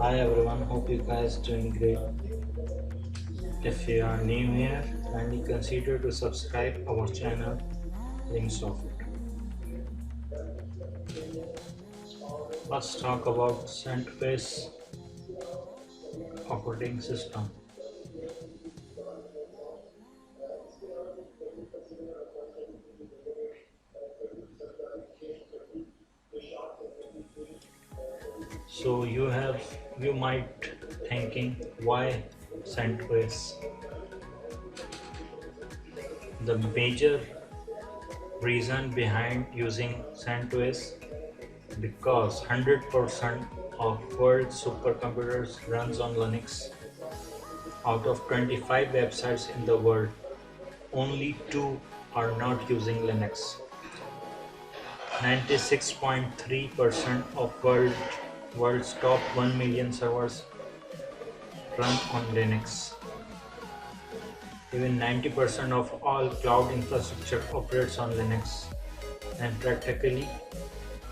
Hi everyone, hope you guys doing great. If you are new here, kindly consider to subscribe our channel. Links of it. Let's talk about CentOS Operating System. So you might thinking why CentOS. The major reason behind using CentOS because 100% of world supercomputers runs on Linux. Out of 25 websites in the world, only 2 are not using Linux. 96.3% of world's top 1 million servers run on Linux. Even 90% of all cloud infrastructure operates on Linux. And practically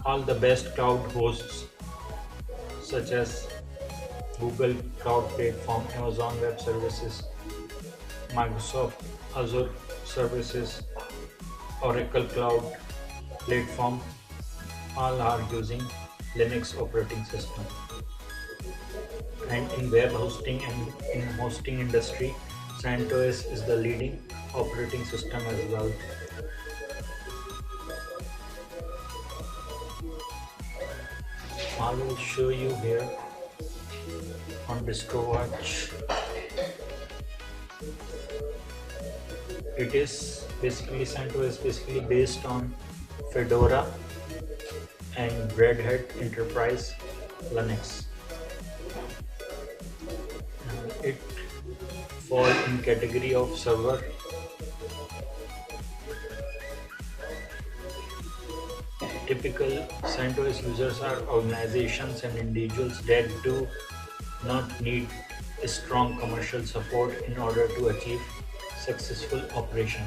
all the best cloud hosts such as Google Cloud Platform, Amazon Web Services, Microsoft Azure Services, Oracle Cloud Platform, all are using Linux operating system. And in web hosting and in hosting industry, CentOS is the leading operating system as well. I will show you here on DistroWatch. It is basically CentOS is basically based on Fedora and Red Hat Enterprise Linux. It falls in category of server. Typical CentOS users are organizations and individuals that do not need strong commercial support in order to achieve successful operation.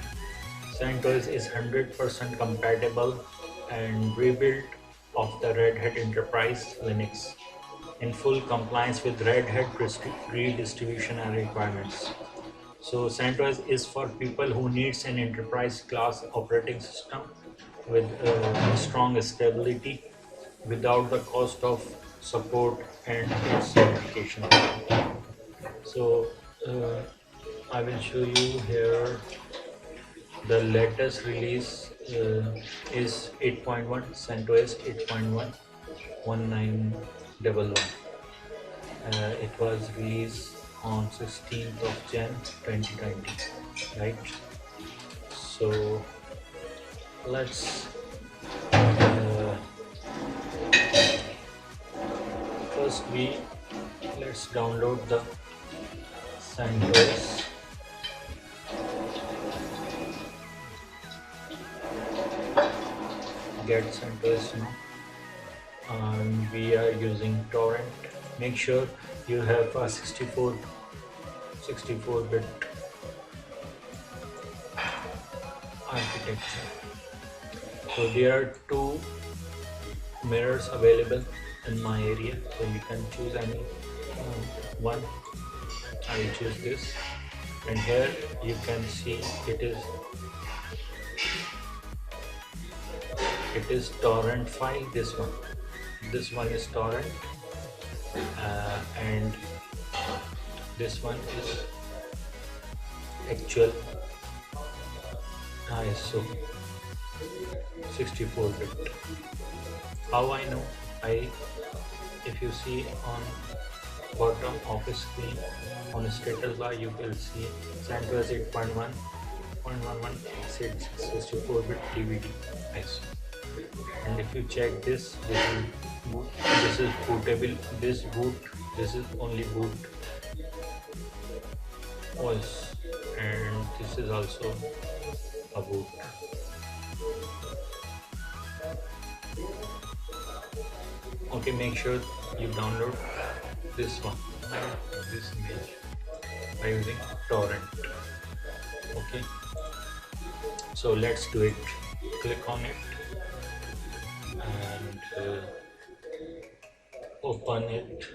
CentOS is 100% compatible and rebuilt of the Red Hat Enterprise Linux in full compliance with Red Hat redistribution and requirements. So CentOS is for people who needs an enterprise class operating system with strong stability without the cost of support and its certification. So I will show you here the latest release is 8.1 CentOS 8.1 1911. It was released on 16th of Jan 2020, right? So let's first let's download the CentOS. Get CentOS now, and we are using torrent. Make sure you have a 64-bit architecture. So there are 2 mirrors available in my area, so you can choose any one. I will choose this, and here you can see it is torrent file. This one is torrent, and this one is actual ISO 64-bit. How I know? If you see on bottom of the screen on status bar, you will see CentOS 8.1.11 64-bit DVD ISO. And if you check this is bootable. This is only boot OS, and this is also a boot. Okay, make sure you download this image by using torrent. Okay, so let's do it. Click on it and open it.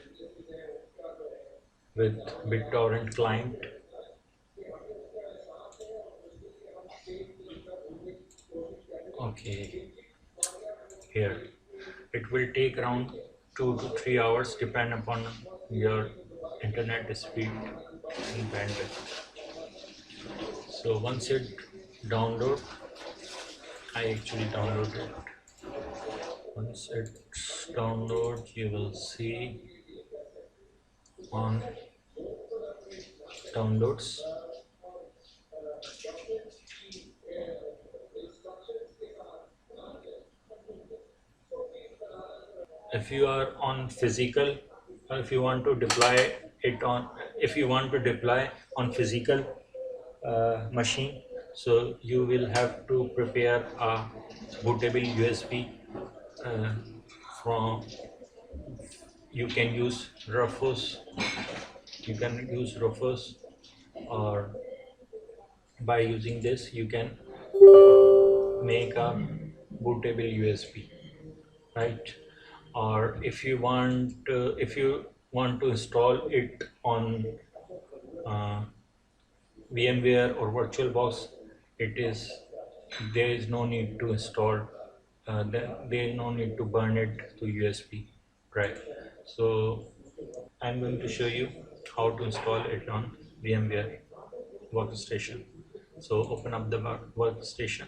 with BitTorrent client. Okay, here it will take around 2 to 3 hours depend upon your internet speed and bandwidth. So once it download, I actually downloaded it. Once it's download, you will see on downloads. If you are on physical, if you want to deploy it on, if you want to deploy on physical machine, so you will have to prepare a bootable USB. uh, from You can use Rufus, or by using this you can make a bootable USB, right? Or if you want to install it on uh, VMware or VirtualBox, it is there is no need to install. There is no need to burn it to USB, right? So I'm going to show you how to install it on VMware Workstation. So open up the workstation.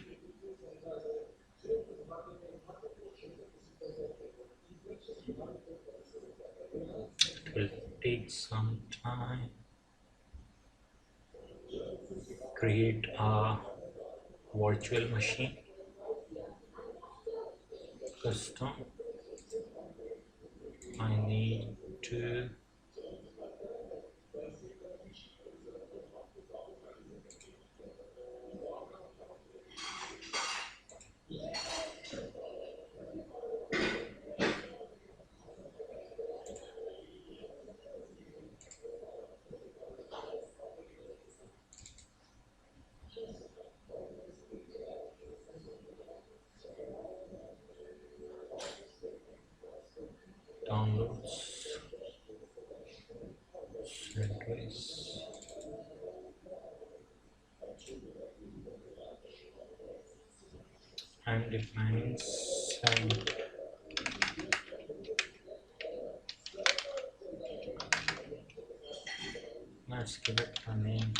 It will take some time. Create a virtual machine, custom. I need to downloads, CentOS, and defining cent. Let's give it a name.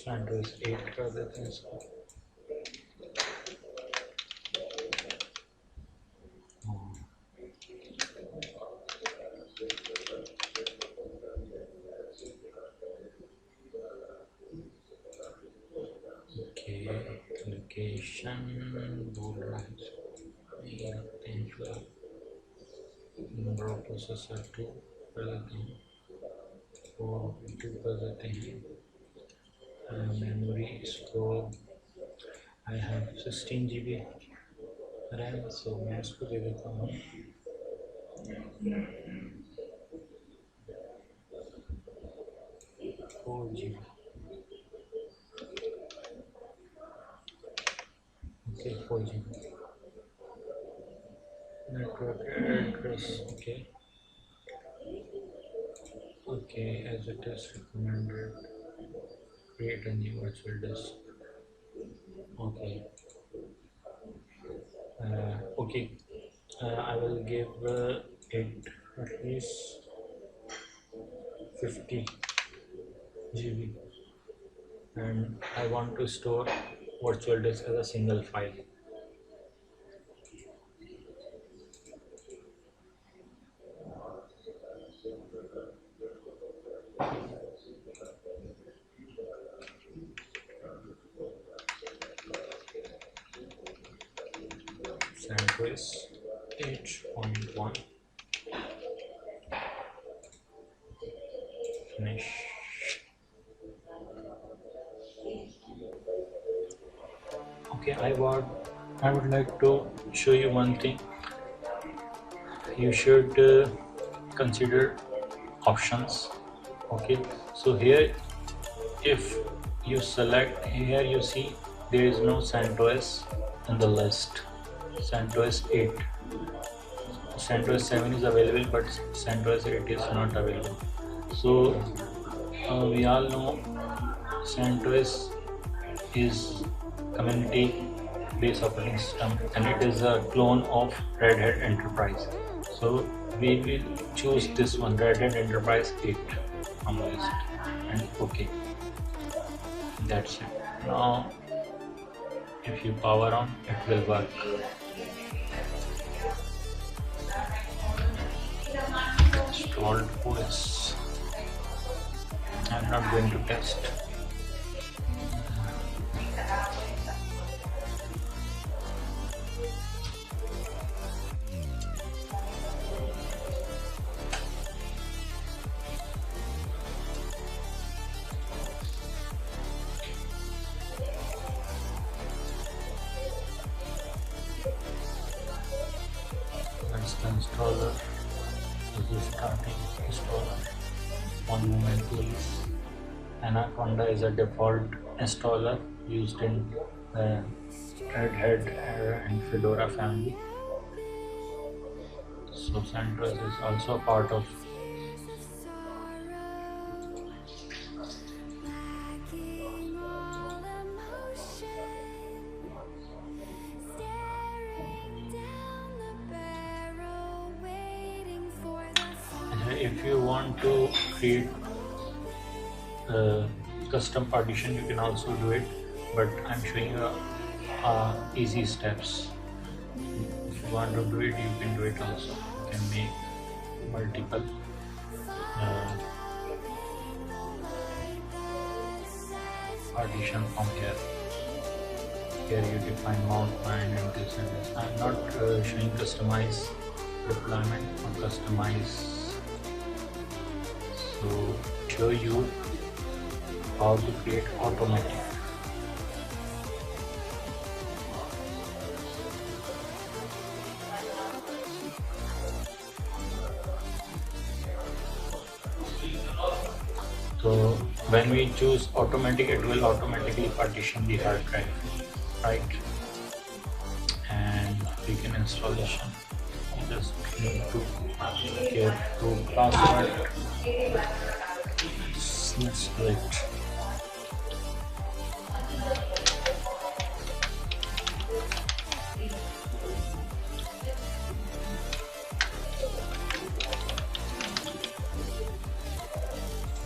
CentOS 8 कर देते हैं इसको. Location बोल रहा है, number of processor 2 कर देते हैं, 4 कर देते हैं. मेमोरी इसको आई हैव 16 GB रैम, सो मैं इसको दे देता हूँ 4 GB. Okay, 4 GB. Network address, okay, as it is recommended, create a new virtual disk. I will give it at least 50 GB, and I want to store virtual disk as a single file. CentOS 8.1, finish. Okay, I would like to show you one thing. You should consider options. Okay, so here if you select, here you see there is no CentOS in the list, CentOS 8. CentOS 7 is available, but CentOS 8 is not available. So we all know CentOS is community-based operating system, and it is a clone of Red Hat Enterprise. So we will choose this one, Red Hat Enterprise 8 from the list, and okay, that's it. Now if you power on, it will work. Installed OS. I'm not going to test. That's the installer. This is starting installer. One moment please. Anaconda is a default installer used in the Red Hat and Fedora family. So CentOS is also a part of. If you want to create custom partition, you can also do it, but I'm showing you easy steps. If you want to do it, you can do it also. You can make multiple partition from here. Here you define mount point and this and this. I'm not showing customize deployment or customize. So show you how to create automatic. So when we choose automatic, it will automatically partition the hard drive, right? And begin installation. You just need to get to password. Let's do it.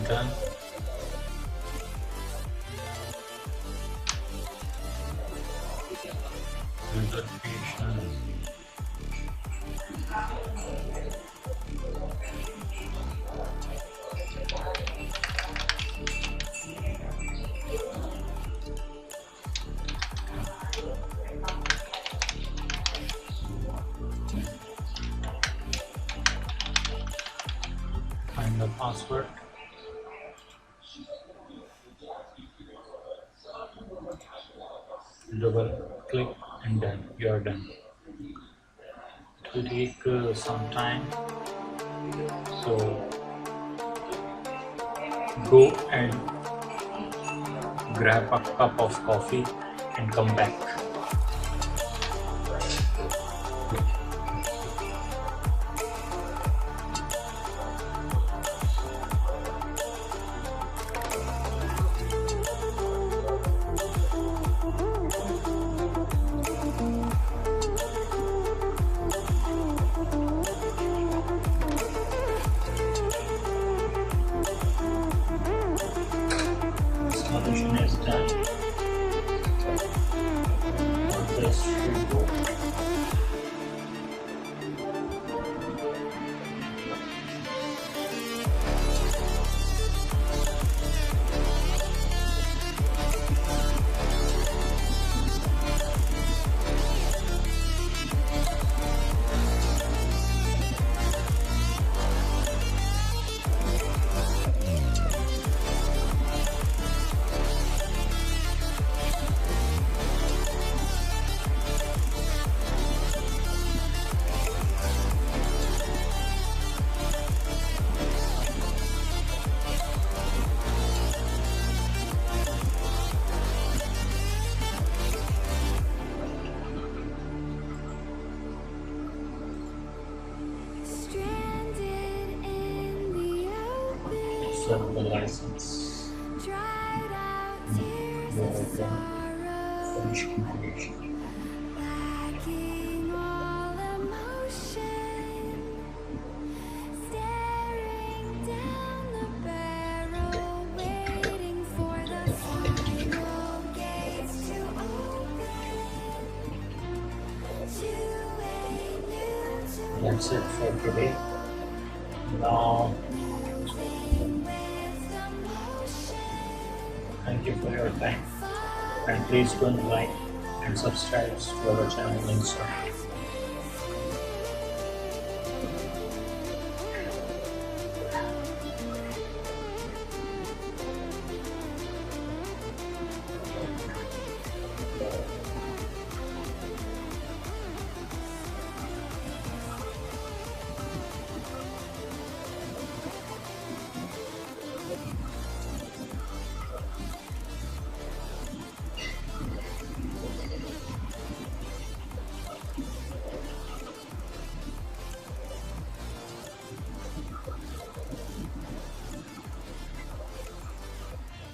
Done. User creation. Find the password. Double click and then you are done. It will take some time, so go and grab a cup of coffee and come back. Installation is done. This should go. observe the license. You open finish configuration. That's it for today. Now, thank you for your time, and please don't like and subscribe to our channel and so.